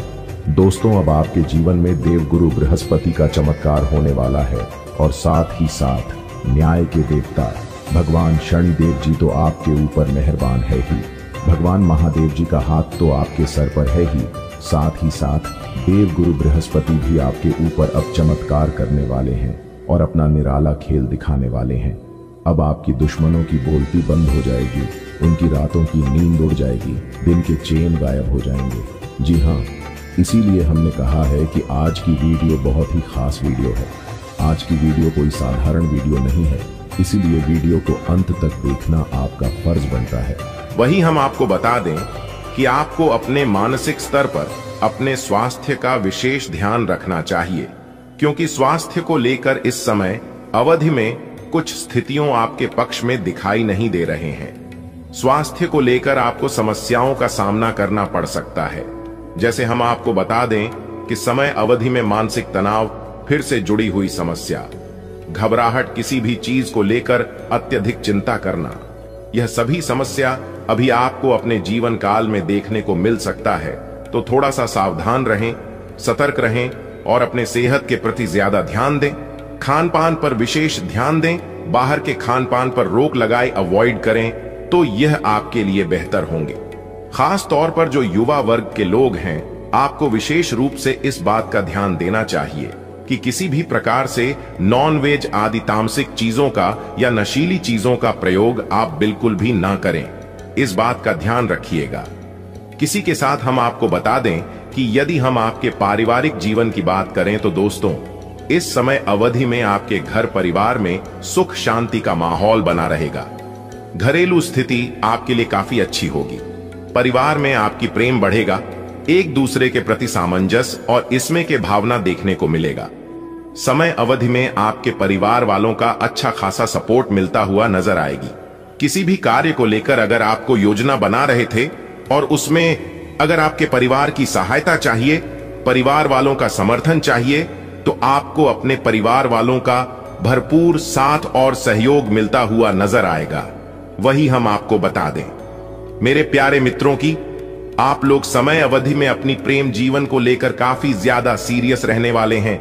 दोस्तों, अब आपके जीवन में देवगुरु बृहस्पति का चमत्कार होने वाला है और साथ ही साथ न्याय के देवता भगवान शनिदेव जी तो आपके ऊपर मेहरबान है ही, भगवान महादेव जी का हाथ तो आपके सर पर है ही, साथ ही साथ देवगुरु बृहस्पति भी आपके ऊपर अब चमत्कार करने वाले हैं और अपना निराला खेल दिखाने वाले हैं। अब आपकी दुश्मनों की बोलती बंद हो जाएगी, उनकी रातों की नींद उड़ जाएगी, दिन के चैन गायब हो जाएंगे। जी हाँ, इसीलिए हमने कहा है कि आज की वीडियो बहुत ही खास वीडियो है। आज की वीडियो कोई साधारण वीडियो नहीं है, इसीलिए वीडियो को अंत तक देखना आपका फर्ज बनता है। वही हम आपको बता दें कि आपको अपने मानसिक स्तर पर अपने स्वास्थ्य का विशेष ध्यान रखना चाहिए, क्योंकि स्वास्थ्य को लेकर इस समय अवधि में कुछ स्थितियों आपके पक्ष में दिखाई नहीं दे रहे हैं। स्वास्थ्य को लेकर आपको समस्याओं का सामना करना पड़ सकता है। जैसे हम आपको बता दें कि समय अवधि में मानसिक तनाव, फिर से जुड़ी हुई समस्या, घबराहट, किसी भी चीज को लेकर अत्यधिक चिंता करना, यह सभी समस्या अभी आपको अपने जीवन काल में देखने को मिल सकता है। तो थोड़ा सा सावधान रहें, सतर्क रहें और अपने सेहत के प्रति ज्यादा ध्यान दें। खान पान पर विशेष ध्यान दें, बाहर के खान पान पर रोक लगाए अवॉइड करें, तो यह आपके लिए बेहतर होंगे। खास तौर पर जो युवा वर्ग के लोग हैं, आपको विशेष रूप से इस बात का ध्यान देना चाहिए कि किसी भी प्रकार से नॉन वेज आदि तामसिक चीजों का या नशीली चीजों का प्रयोग आप बिल्कुल भी ना करें। इस बात का ध्यान रखिएगा। किसी के साथ हम आपको बता दें कि यदि हम आपके पारिवारिक जीवन की बात करें तो दोस्तों, इस समय अवधि में आपके घर परिवार में सुख शांति का माहौल बना रहेगा। घरेलू स्थिति आपके लिए काफी अच्छी होगी। परिवार में आपकी प्रेम बढ़ेगा, एक दूसरे के प्रति सामंजस्य और इसमें के भावना देखने को मिलेगा। समय अवधि में आपके परिवार वालों का अच्छा खासा सपोर्ट मिलता हुआ नजर आएगी। किसी भी कार्य को लेकर अगर आपको योजना बना रहे थे और उसमें अगर आपके परिवार की सहायता चाहिए, परिवार वालों का समर्थन चाहिए, तो आपको अपने परिवार वालों का भरपूर साथ और सहयोग मिलता हुआ नजर आएगा। वही हम आपको बता दें मेरे प्यारे मित्रों की, आप लोग समय अवधि में अपनी प्रेम जीवन को लेकर काफी ज्यादा सीरियस रहने वाले हैं।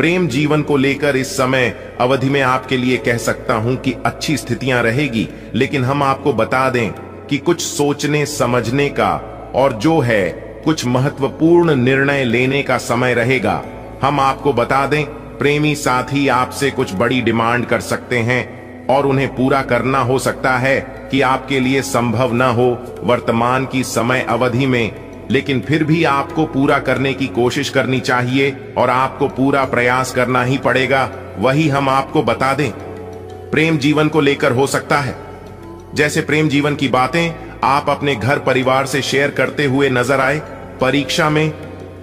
प्रेम जीवन को लेकर इस समय अवधि में आपके लिए कह सकता हूं कि अच्छी स्थितियां रहेगी, लेकिन हम आपको बता दें कि कुछ सोचने समझने का और जो है कुछ महत्वपूर्ण निर्णय लेने का समय रहेगा। हम आपको बता दें, प्रेमी साथी आपसे कुछ बड़ी डिमांड कर सकते हैं और उन्हें पूरा करना हो सकता है कि आपके लिए संभव न हो वर्तमान की समय अवधि में, लेकिन फिर भी आपको पूरा करने की कोशिश करनी चाहिए और आपको पूरा प्रयास करना ही पड़ेगा। वही हम आपको बता दें, प्रेम जीवन को लेकर हो सकता है। जैसे प्रेम जीवन की बातें आप अपने घर परिवार से शेयर करते हुए नजर आए। परीक्षा में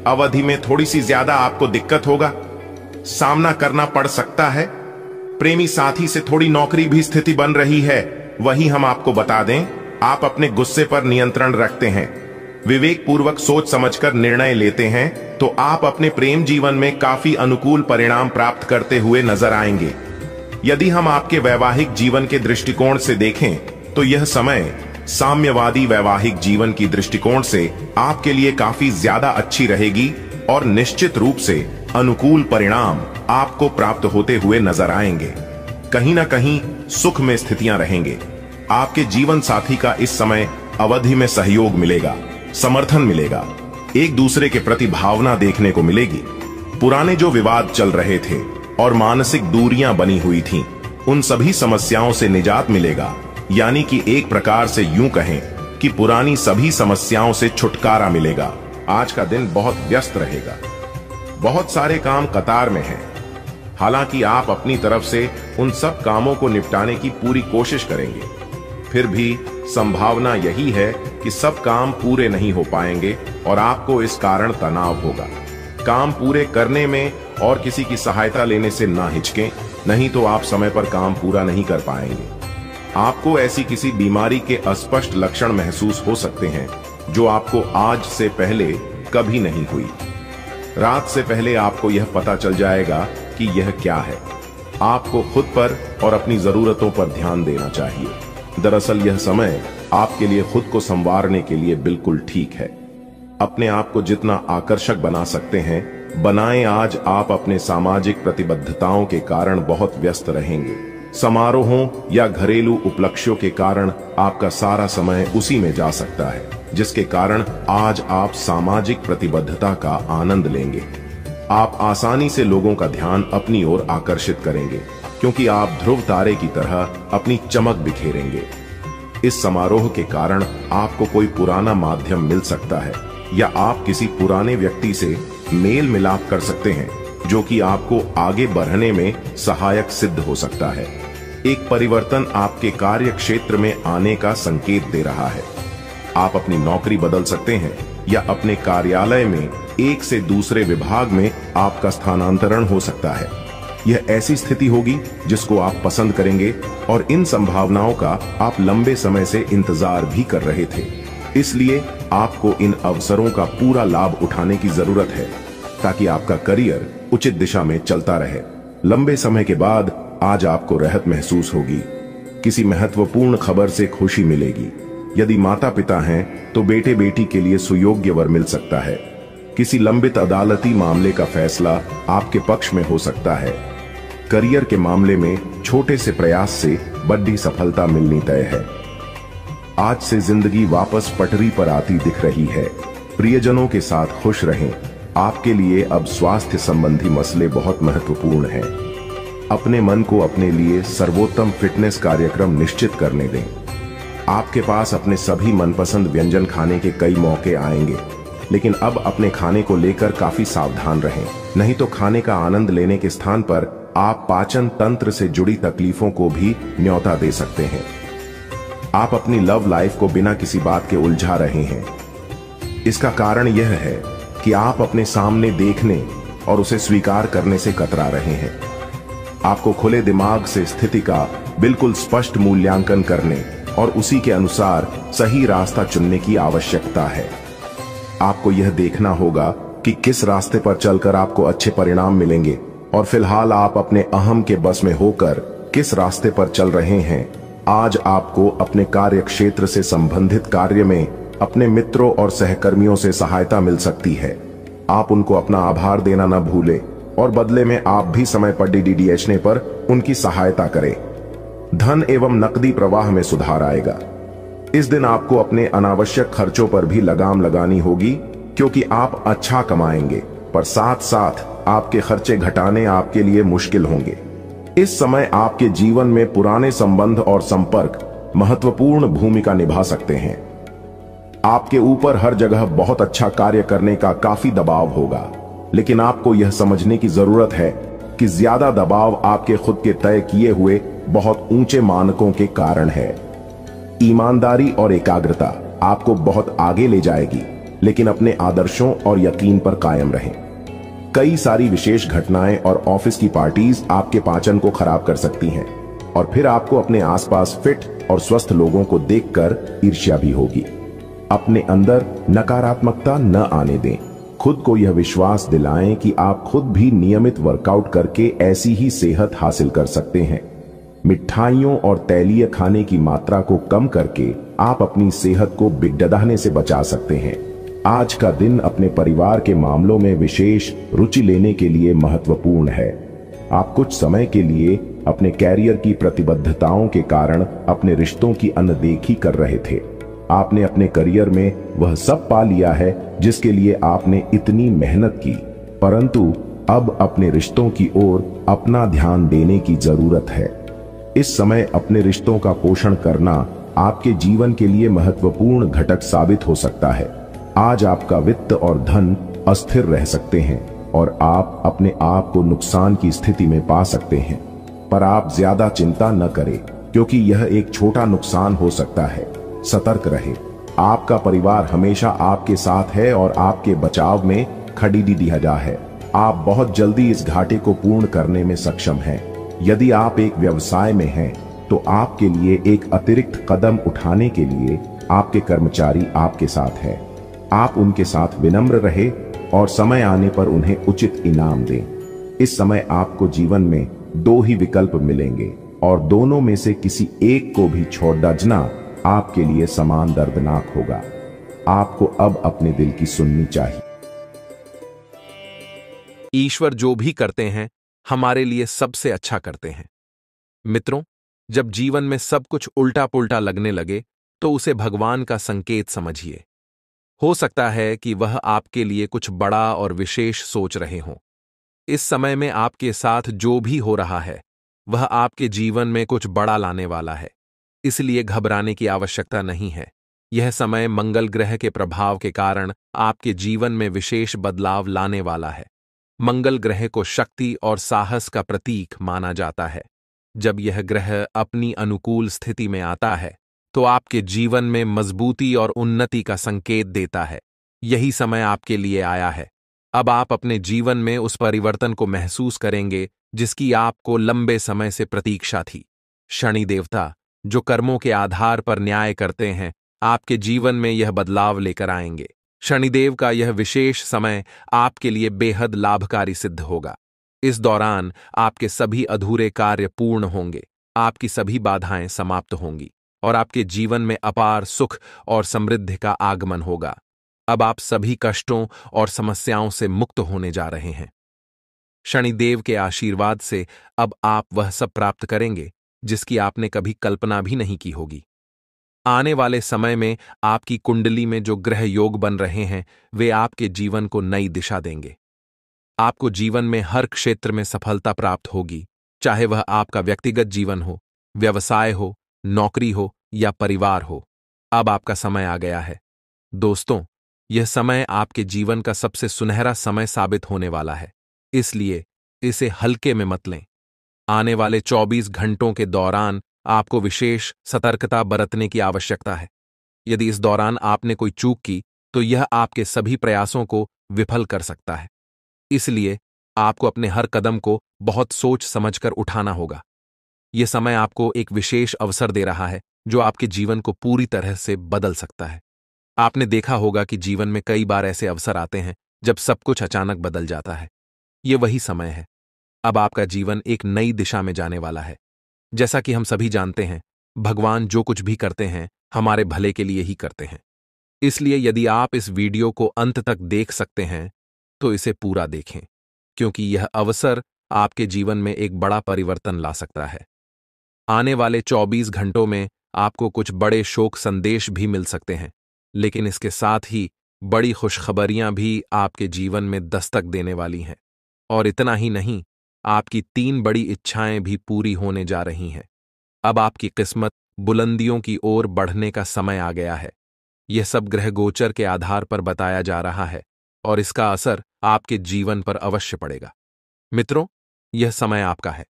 अवधि में थोड़ी सी ज्यादा आपको दिक्कत होगा, सामना करना पड़ सकता है। प्रेमी साथी से थोड़ी नौकरी भी स्थिति बन रही है। वही हम आपको बता दें, आप अपने गुस्से पर नियंत्रण रखते हैं, विवेक पूर्वक सोच समझकर निर्णय लेते हैं, तो आप अपने प्रेम जीवन में काफी अनुकूल परिणाम प्राप्त करते हुए नजर आएंगे। यदि हम आपके वैवाहिक जीवन के दृष्टिकोण से देखें तो यह समय साम्यवादी वैवाहिक जीवन की दृष्टिकोण से आपके लिए काफी ज्यादा अच्छी रहेगी और निश्चित रूप से अनुकूल परिणाम आपको प्राप्त होते हुए नजर आएंगे। कहीं ना कहीं सुख में स्थितियां रहेंगे। आपके जीवन साथी का इस समय अवधि में सहयोग मिलेगा, समर्थन मिलेगा, एक दूसरे के प्रति भावना देखने को मिलेगी। पुराने जो विवाद चल रहे थे और मानसिक दूरियां बनी हुई थीं, उन सभी समस्याओं से निजात मिलेगा। यानी कि एक प्रकार से यूं कहें कि पुरानी सभी समस्याओं से छुटकारा मिलेगा। आज का दिन बहुत व्यस्त रहेगा, बहुत सारे काम कतार में हैं। हालांकि आप अपनी तरफ से उन सब कामों को निपटाने की पूरी कोशिश करेंगे, फिर भी संभावना यही है कि सब काम पूरे नहीं हो पाएंगे और आपको इस कारण तनाव होगा। काम पूरे करने में और किसी की सहायता लेने से ना हिचकें, नहीं तो आप समय पर काम पूरा नहीं कर पाएंगे। आपको ऐसी किसी बीमारी के अस्पष्ट लक्षण महसूस हो सकते हैं जो आपको आज से पहले कभी नहीं हुई। रात से पहले आपको यह पता चल जाएगा कि यह क्या है। आपको खुद पर और अपनी जरूरतों पर ध्यान देना चाहिए। दरअसल यह समय आपके लिए खुद को संवारने के लिए बिल्कुल ठीक है। अपने आप को जितना आकर्षक बना सकते हैं बनाएं। आज आप अपने सामाजिक प्रतिबद्धताओं के कारण बहुत व्यस्त रहेंगे। समारोहों या घरेलू उपलक्ष्यों के कारण आपका सारा समय उसी में जा सकता है, जिसके कारण आज आप सामाजिक प्रतिबद्धता का आनंद लेंगे। आप आसानी से लोगों का ध्यान अपनी ओर आकर्षित करेंगे, क्योंकि आप ध्रुव तारे की तरह अपनी चमक बिखेरेंगे। इस समारोह के कारण आपको कोई पुराना माध्यम मिल सकता है या आप किसी पुराने व्यक्ति से मेल मिलाप कर सकते हैं, जो कि आपको आगे बढ़ने में सहायक सिद्ध हो सकता है। एक परिवर्तन आपके कार्य क्षेत्र में आने का संकेत दे रहा है। आप अपनी नौकरी बदल सकते हैं या अपने कार्यालय में एक से दूसरे विभाग में आपका स्थानांतरण हो सकता है। यह ऐसी स्थिति होगी जिसको आप पसंद करेंगे और इन संभावनाओं का आप लंबे समय से इंतजार भी कर रहे थे। इसलिए आपको इन अवसरों का पूरा लाभ उठाने की जरूरत है ताकि आपका करियर उचित दिशा में चलता रहे। लंबे समय के बाद आज आपको राहत महसूस होगी। किसी महत्वपूर्ण खबर से खुशी मिलेगी। यदि माता पिता हैं तो बेटे बेटी के लिए सुयोग्य वर मिल सकता है। किसी लंबित अदालती मामले का फैसला आपके पक्ष में हो सकता है। करियर के मामले में छोटे से प्रयास से बड़ी सफलता मिलनी तय है। आज से जिंदगी वापस पटरी पर आती दिख रही है। प्रियजनों के साथ खुश रहें। आपके लिए अब स्वास्थ्य संबंधी मसले बहुत महत्वपूर्ण हैं। अपने मन को अपने लिए सर्वोत्तम फिटनेस कार्यक्रम निश्चित करने दें। आपके पास अपने सभी मनपसंद व्यंजन खाने के कई मौके आएंगे, लेकिन अब अपने खाने को लेकर काफी सावधान रहें, नहीं तो खाने का आनंद लेने के स्थान पर आप पाचन तंत्र से जुड़ी तकलीफों को भी न्योता दे सकते हैं। आप अपनी लव लाइफ को बिना किसी बात के उलझा रहे हैं। इसका कारण यह है कि आप अपने सामने देखने और उसे स्वीकार करने से कतरा रहे हैं। आपको खुले दिमाग से स्थिति का बिल्कुल स्पष्ट मूल्यांकन करने और उसी के अनुसार सही रास्ता चुनने की आवश्यकता है। आपको यह देखना होगा कि किस रास्ते पर चलकर आपको अच्छे परिणाम मिलेंगे और फिलहाल आप अपने अहम के बस में होकर किस रास्ते पर चल रहे हैं। आज आपको अपने कार्य क्षेत्र से संबंधित कार्य में अपने मित्रों और सहकर्मियों से सहायता मिल सकती है। आप उनको अपना आभार देना न भूलें। और बदले में आप भी समय पर डीडीएचने पर उनकी सहायता करें। धन एवं नकदी प्रवाह में सुधार आएगा। इस दिन आपको अपने अनावश्यक खर्चों पर भी लगाम लगानी होगी, क्योंकि आप अच्छा कमाएंगे, पर साथ साथ आपके खर्चे घटाने आपके लिए मुश्किल होंगे। इस समय आपके जीवन में पुराने संबंध और संपर्क महत्वपूर्ण भूमिका निभा सकते हैं। आपके ऊपर हर जगह बहुत अच्छा कार्य करने का काफी दबाव होगा, लेकिन आपको यह समझने की जरूरत है कि ज्यादा दबाव आपके खुद के तय किए हुए बहुत ऊंचे मानकों के कारण है। ईमानदारी और एकाग्रता आपको बहुत आगे ले जाएगी, लेकिन अपने आदर्शों और यकीन पर कायम रहें। कई सारी विशेष घटनाएं और ऑफिस की पार्टीज आपके पाचन को खराब कर सकती हैं, और फिर आपको अपने आसपास फिट और स्वस्थ लोगों को देखकर ईर्ष्या भी होगी। अपने अंदर नकारात्मकता न आने दें। खुद को यह विश्वास दिलाएं कि आप खुद भी नियमित वर्कआउट करके ऐसी ही सेहत हासिल कर सकते हैं। मिठाइयों और तैलीय खाने की मात्रा को कम करके आप अपनी सेहत को बिगड़ने से बचा सकते हैं। आज का दिन अपने परिवार के मामलों में विशेष रुचि लेने के लिए महत्वपूर्ण है। आप कुछ समय के लिए अपने कैरियर की प्रतिबद्धताओं के कारण अपने रिश्तों की अनदेखी कर रहे थे। आपने अपने करियर में वह सब पा लिया है जिसके लिए आपने इतनी मेहनत की, परंतु अब अपने रिश्तों की ओर अपना ध्यान देने की जरूरत है। इस समय अपने रिश्तों का पोषण करना आपके जीवन के लिए महत्वपूर्ण घटक साबित हो सकता है। आज आपका वित्त और धन अस्थिर रह सकते हैं और आप अपने आप को नुकसान की स्थिति में पा सकते हैं, पर आप ज्यादा चिंता न करें, क्योंकि यह एक छोटा नुकसान हो सकता है। सतर्क रहे। आपका परिवार हमेशा आपके साथ है और आपके बचाव में खड़ीदी दिया है। आप बहुत जल्दी इस घाटे को पूर्ण करने में सक्षम हैं। यदि आप एक व्यवसाय में हैं, तो आपके लिए एक अतिरिक्त कदम उठाने के लिए आपके कर्मचारी आपके साथ हैं। आप उनके साथ विनम्र रहे और समय आने पर उन्हें उचित इनाम दें। इस समय आपको जीवन में दो ही विकल्प मिलेंगे और दोनों में से किसी एक को भी छोड़ दजना आपके लिए समान दर्दनाक होगा। आपको अब अपने दिल की सुननी चाहिए।
ईश्वर जो भी करते हैं हमारे लिए सबसे अच्छा करते हैं। मित्रों, जब जीवन में सब कुछ उल्टा पुल्टा लगने लगे तो उसे भगवान का संकेत समझिए। हो सकता है कि वह आपके लिए कुछ बड़ा और विशेष सोच रहे हों। इस समय में आपके साथ जो भी हो रहा है वह आपके जीवन में कुछ बड़ा लाने वाला है, इसलिए घबराने की आवश्यकता नहीं है। यह समय मंगल ग्रह के प्रभाव के कारण आपके जीवन में विशेष बदलाव लाने वाला है। मंगल ग्रह को शक्ति और साहस का प्रतीक माना जाता है। जब यह ग्रह अपनी अनुकूल स्थिति में आता है तो आपके जीवन में मजबूती और उन्नति का संकेत देता है। यही समय आपके लिए आया है। अब आप अपने जीवन में उस परिवर्तन को महसूस करेंगे जिसकी आपको लंबे समय से प्रतीक्षा थी। शनि देवता, जो कर्मों के आधार पर न्याय करते हैं, आपके जीवन में यह बदलाव लेकर आएंगे। शनिदेव का यह विशेष समय आपके लिए बेहद लाभकारी सिद्ध होगा। इस दौरान आपके सभी अधूरे कार्य पूर्ण होंगे, आपकी सभी बाधाएं समाप्त होंगी और आपके जीवन में अपार सुख और समृद्धि का आगमन होगा। अब आप सभी कष्टों और समस्याओं से मुक्त होने जा रहे हैं। शनिदेव के आशीर्वाद से अब आप वह सब प्राप्त करेंगे जिसकी आपने कभी कल्पना भी नहीं की होगी। आने वाले समय में आपकी कुंडली में जो ग्रह योग बन रहे हैं वे आपके जीवन को नई दिशा देंगे। आपको जीवन में हर क्षेत्र में सफलता प्राप्त होगी, चाहे वह आपका व्यक्तिगत जीवन हो, व्यवसाय हो, नौकरी हो या परिवार हो। अब आपका समय आ गया है। दोस्तों, यह समय आपके जीवन का सबसे सुनहरा समय साबित होने वाला है, इसलिए इसे हल्के में मत लें। आने वाले 24 घंटों के दौरान आपको विशेष सतर्कता बरतने की आवश्यकता है। यदि इस दौरान आपने कोई चूक की तो यह आपके सभी प्रयासों को विफल कर सकता है। इसलिए आपको अपने हर कदम को बहुत सोच समझकर उठाना होगा। यह समय आपको एक विशेष अवसर दे रहा है जो आपके जीवन को पूरी तरह से बदल सकता है। आपने देखा होगा कि जीवन में कई बार ऐसे अवसर आते हैं जब सब कुछ अचानक बदल जाता है। यह वही समय है। अब आपका जीवन एक नई दिशा में जाने वाला है। जैसा कि हम सभी जानते हैं, भगवान जो कुछ भी करते हैं हमारे भले के लिए ही करते हैं। इसलिए यदि आप इस वीडियो को अंत तक देख सकते हैं तो इसे पूरा देखें। क्योंकि यह अवसर आपके जीवन में एक बड़ा परिवर्तन ला सकता है। आने वाले 24 घंटों में आपको कुछ बड़े शोक संदेश भी मिल सकते हैं, लेकिन इसके साथ ही बड़ी खुशखबरियां भी आपके जीवन में दस्तक देने वाली हैं। और इतना ही नहीं, आपकी 3 बड़ी इच्छाएं भी पूरी होने जा रही हैं। अब आपकी किस्मत बुलंदियों की ओर बढ़ने का समय आ गया है। यह सब ग्रह गोचर के आधार पर बताया जा रहा है और इसका असर आपके जीवन पर अवश्य पड़ेगा। मित्रों, यह समय आपका है।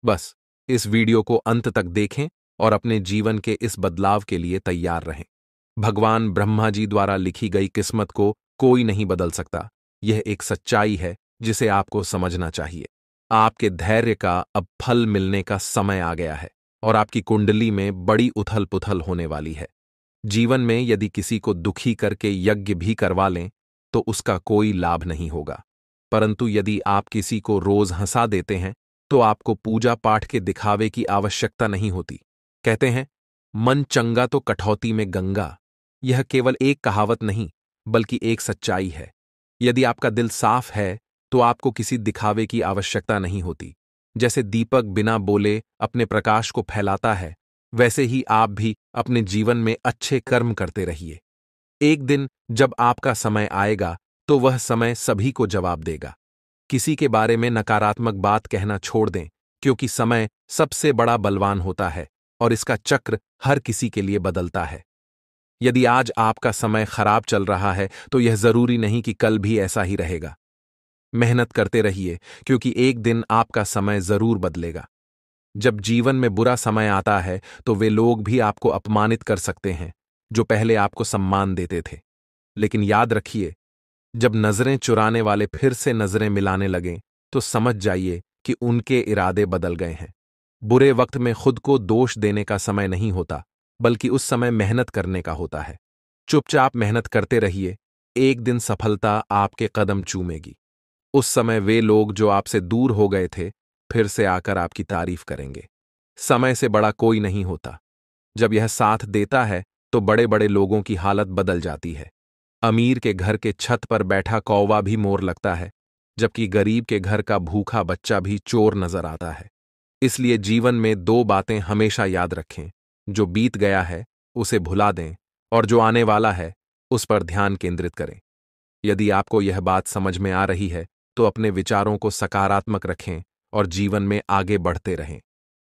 बस इस वीडियो को अंत तक देखें और अपने जीवन के इस बदलाव के लिए तैयार रहें। भगवान ब्रह्मा जी द्वारा लिखी गई किस्मत को कोई नहीं बदल सकता। यह एक सच्चाई है जिसे आपको समझना चाहिए। आपके धैर्य का अब फल मिलने का समय आ गया है और आपकी कुंडली में बड़ी उथल पुथल होने वाली है। जीवन में यदि किसी को दुखी करके यज्ञ भी करवा लें तो उसका कोई लाभ नहीं होगा, परंतु यदि आप किसी को रोज हंसा देते हैं तो आपको पूजा पाठ के दिखावे की आवश्यकता नहीं होती। कहते हैं, मन चंगा तो कठौती में गंगा। यह केवल एक कहावत नहीं बल्कि एक सच्चाई है। यदि आपका दिल साफ है तो आपको किसी दिखावे की आवश्यकता नहीं होती। जैसे दीपक बिना बोले अपने प्रकाश को फैलाता है, वैसे ही आप भी अपने जीवन में अच्छे कर्म करते रहिए। एक दिन जब आपका समय आएगा तो वह समय सभी को जवाब देगा। किसी के बारे में नकारात्मक बात कहना छोड़ दें, क्योंकि समय सबसे बड़ा बलवान होता है और इसका चक्र हर किसी के लिए बदलता है। यदि आज आपका समय खराब चल रहा है तो यह जरूरी नहीं कि कल भी ऐसा ही रहेगा। मेहनत करते रहिए, क्योंकि एक दिन आपका समय जरूर बदलेगा। जब जीवन में बुरा समय आता है तो वे लोग भी आपको अपमानित कर सकते हैं जो पहले आपको सम्मान देते थे। लेकिन याद रखिए, जब नजरें चुराने वाले फिर से नजरें मिलाने लगें तो समझ जाइए कि उनके इरादे बदल गए हैं। बुरे वक्त में खुद को दोष देने का समय नहीं होता, बल्कि उस समय मेहनत करने का होता है। चुपचाप मेहनत करते रहिए, एक दिन सफलता आपके कदम चूमेगी। उस समय वे लोग जो आपसे दूर हो गए थे फिर से आकर आपकी तारीफ करेंगे। समय से बड़ा कोई नहीं होता। जब यह साथ देता है तो बड़े बड़े लोगों की हालत बदल जाती है। अमीर के घर के छत पर बैठा कौवा भी मोर लगता है, जबकि गरीब के घर का भूखा बच्चा भी चोर नजर आता है। इसलिए जीवन में 2 बातें हमेशा याद रखें, जो बीत गया है उसे भुला दें और जो आने वाला है उस पर ध्यान केंद्रित करें। यदि आपको यह बात समझ में आ रही है तो अपने विचारों को सकारात्मक रखें और जीवन में आगे बढ़ते रहें।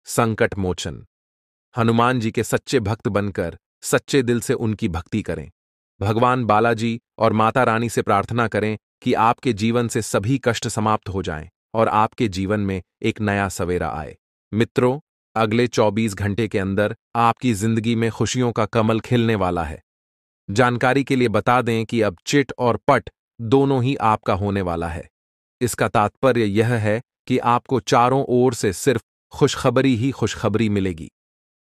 संकट मोचन। हनुमान जी के सच्चे भक्त बनकर सच्चे दिल से उनकी भक्ति करें। भगवान बालाजी और माता रानी से प्रार्थना करें कि आपके जीवन से सभी कष्ट समाप्त हो जाएं और आपके जीवन में एक नया सवेरा आए। मित्रों, अगले 24 घंटे के अंदर आपकी जिंदगी में खुशियों का कमल खिलने वाला है। जानकारी के लिए बता दें कि अब चिट और पट दोनों ही आपका होने वाला है। इसका तात्पर्य यह है कि आपको चारों ओर से सिर्फ खुशखबरी ही खुशखबरी मिलेगी।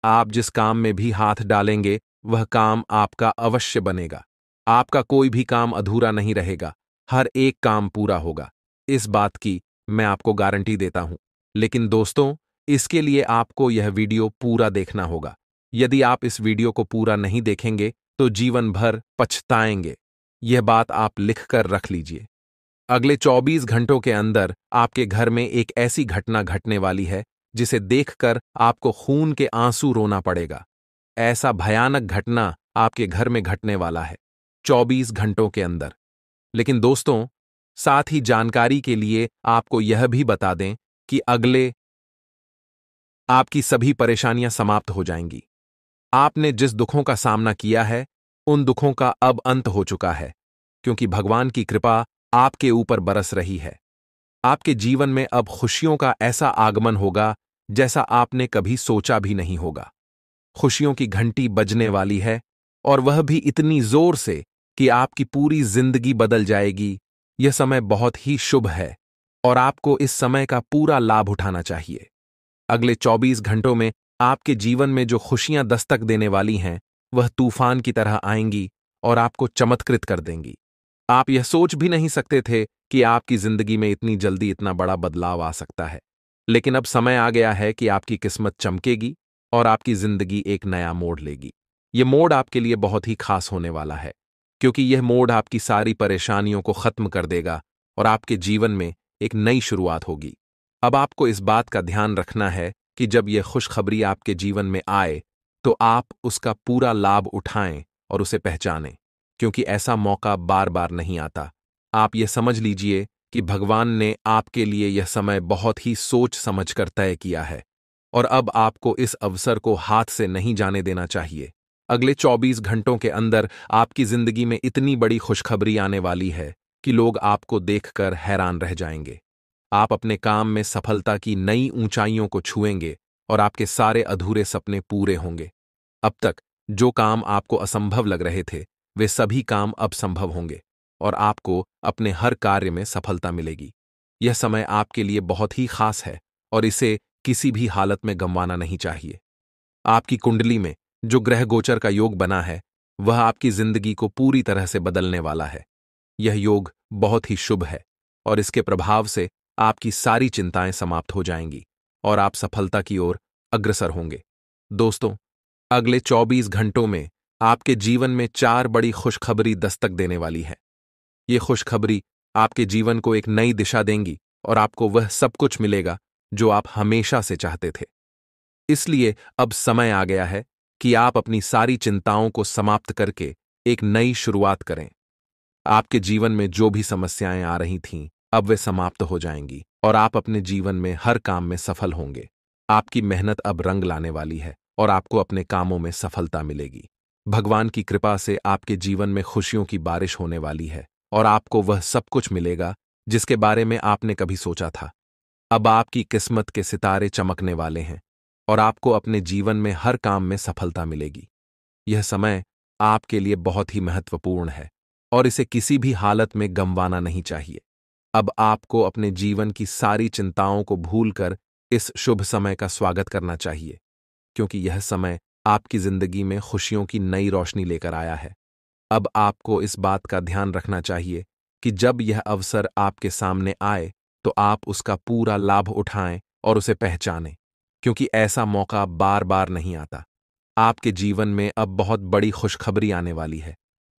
आप जिस काम में भी हाथ डालेंगे वह काम आपका अवश्य बनेगा। आपका कोई भी काम अधूरा नहीं रहेगा, हर एक काम पूरा होगा। इस बात की मैं आपको गारंटी देता हूं। लेकिन दोस्तों, इसके लिए आपको यह वीडियो पूरा देखना होगा। यदि आप इस वीडियो को पूरा नहीं देखेंगे तो जीवन भर पछताएंगे। यह बात आप लिखकर रख लीजिए। अगले 24 घंटों के अंदर आपके घर में एक ऐसी घटना घटने वाली है जिसे देखकर आपको खून के आंसू रोना पड़ेगा। ऐसा भयानक घटना आपके घर में घटने वाला है 24 घंटों के अंदर। लेकिन दोस्तों, साथ ही जानकारी के लिए आपको यह भी बता दें कि अगले आपकी सभी परेशानियां समाप्त हो जाएंगी। आपने जिस दुखों का सामना किया है उन दुखों का अब अंत हो चुका है, क्योंकि भगवान की कृपा आपके ऊपर बरस रही है। आपके जीवन में अब खुशियों का ऐसा आगमन होगा जैसा आपने कभी सोचा भी नहीं होगा। खुशियों की घंटी बजने वाली है, और वह भी इतनी जोर से कि आपकी पूरी जिंदगी बदल जाएगी। यह समय बहुत ही शुभ है और आपको इस समय का पूरा लाभ उठाना चाहिए। अगले 24 घंटों में आपके जीवन में जो खुशियां दस्तक देने वाली हैं वह तूफान की तरह आएंगी और आपको चमत्कृत कर देंगी। आप यह सोच भी नहीं सकते थे कि आपकी जिंदगी में इतनी जल्दी इतना बड़ा बदलाव आ सकता है। लेकिन अब समय आ गया है कि आपकी किस्मत चमकेगी और आपकी जिंदगी एक नया मोड़ लेगी। यह मोड़ आपके लिए बहुत ही खास होने वाला है, क्योंकि यह मोड़ आपकी सारी परेशानियों को खत्म कर देगा और आपके जीवन में एक नई शुरुआत होगी। अब आपको इस बात का ध्यान रखना है कि जब यह खुशखबरी आपके जीवन में आए तो आप उसका पूरा लाभ उठाएं और उसे पहचानें, क्योंकि ऐसा मौका बार बार नहीं आता। आप ये समझ लीजिए कि भगवान ने आपके लिए यह समय बहुत ही सोच समझकर तय किया है और अब आपको इस अवसर को हाथ से नहीं जाने देना चाहिए। अगले 24 घंटों के अंदर आपकी जिंदगी में इतनी बड़ी खुशखबरी आने वाली है कि लोग आपको देखकर हैरान रह जाएंगे। आप अपने काम में सफलता की नई ऊंचाइयों को छुएंगे और आपके सारे अधूरे सपने पूरे होंगे। अब तक जो काम आपको असंभव लग रहे थे, वे सभी काम अब संभव होंगे और आपको अपने हर कार्य में सफलता मिलेगी। यह समय आपके लिए बहुत ही खास है और इसे किसी भी हालत में गंवाना नहीं चाहिए। आपकी कुंडली में जो ग्रह गोचर का योग बना है, वह आपकी जिंदगी को पूरी तरह से बदलने वाला है। यह योग बहुत ही शुभ है और इसके प्रभाव से आपकी सारी चिंताएं समाप्त हो जाएंगी और आप सफलता की ओर अग्रसर होंगे। दोस्तों, अगले 24 घंटों में आपके जीवन में 4 बड़ी खुशखबरी दस्तक देने वाली है। ये खुशखबरी आपके जीवन को एक नई दिशा देंगी और आपको वह सब कुछ मिलेगा जो आप हमेशा से चाहते थे। इसलिए अब समय आ गया है कि आप अपनी सारी चिंताओं को समाप्त करके एक नई शुरुआत करें। आपके जीवन में जो भी समस्याएं आ रही थीं, अब वे समाप्त हो जाएंगी और आप अपने जीवन में हर काम में सफल होंगे। आपकी मेहनत अब रंग लाने वाली है और आपको अपने कामों में सफलता मिलेगी। भगवान की कृपा से आपके जीवन में खुशियों की बारिश होने वाली है और आपको वह सब कुछ मिलेगा जिसके बारे में आपने कभी सोचा था। अब आपकी किस्मत के सितारे चमकने वाले हैं और आपको अपने जीवन में हर काम में सफलता मिलेगी। यह समय आपके लिए बहुत ही महत्वपूर्ण है और इसे किसी भी हालत में गंवाना नहीं चाहिए। अब आपको अपने जीवन की सारी चिंताओं को भूलकर इस शुभ समय का स्वागत करना चाहिए, क्योंकि यह समय आपकी जिंदगी में खुशियों की नई रोशनी लेकर आया है। अब आपको इस बात का ध्यान रखना चाहिए कि जब यह अवसर आपके सामने आए तो आप उसका पूरा लाभ उठाएं और उसे पहचानें, क्योंकि ऐसा मौका बार बार नहीं आता। आपके जीवन में अब बहुत बड़ी खुशखबरी आने वाली है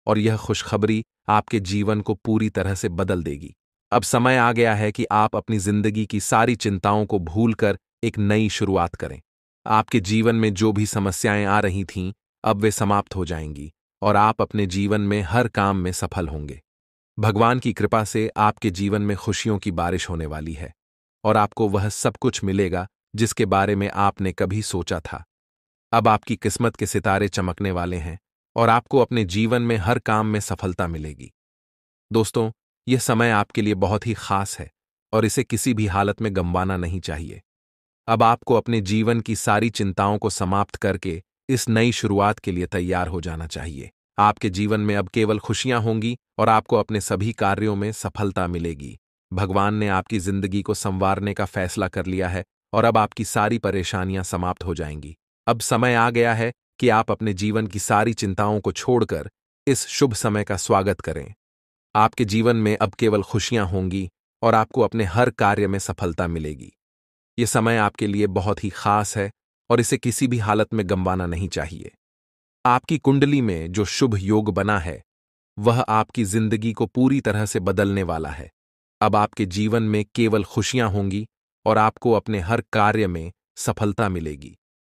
और यह खुशखबरी आपके जीवन को पूरी तरह से बदल देगी। अब समय आ गया है कि आप अपनी जिंदगी की सारी चिंताओं को भूलकर एक नई शुरुआत करें। आपके जीवन में जो भी समस्याएं आ रही थीं, अब वे समाप्त हो जाएंगी और आप अपने जीवन में हर काम में सफल होंगे। भगवान की कृपा से आपके जीवन में खुशियों की बारिश होने वाली है और आपको वह सब कुछ मिलेगा जिसके बारे में आपने कभी सोचा था। अब आपकी किस्मत के सितारे चमकने वाले हैं और आपको अपने जीवन में हर काम में सफलता मिलेगी। दोस्तों, यह समय आपके लिए बहुत ही खास है और इसे किसी भी हालत में गंवाना नहीं चाहिए। अब आपको अपने जीवन की सारी चिंताओं को समाप्त करके इस नई शुरुआत के लिए तैयार हो जाना चाहिए। आपके जीवन में अब केवल खुशियां होंगी और आपको अपने सभी कार्यों में सफलता मिलेगी। भगवान ने आपकी जिंदगी को संवारने का फैसला कर लिया है और अब आपकी सारी परेशानियां समाप्त हो जाएंगी। अब समय आ गया है कि आप अपने जीवन की सारी चिंताओं को छोड़कर इस शुभ समय का स्वागत करें। आपके जीवन में अब केवल खुशियां होंगी और आपको अपने हर कार्य में सफलता मिलेगी। यह समय आपके लिए बहुत ही खास है और इसे किसी भी हालत में गंवाना नहीं चाहिए। आपकी कुंडली में जो शुभ योग बना है, वह आपकी जिंदगी को पूरी तरह से बदलने वाला है। अब आपके जीवन में केवल खुशियां होंगी और आपको अपने हर कार्य में सफलता मिलेगी।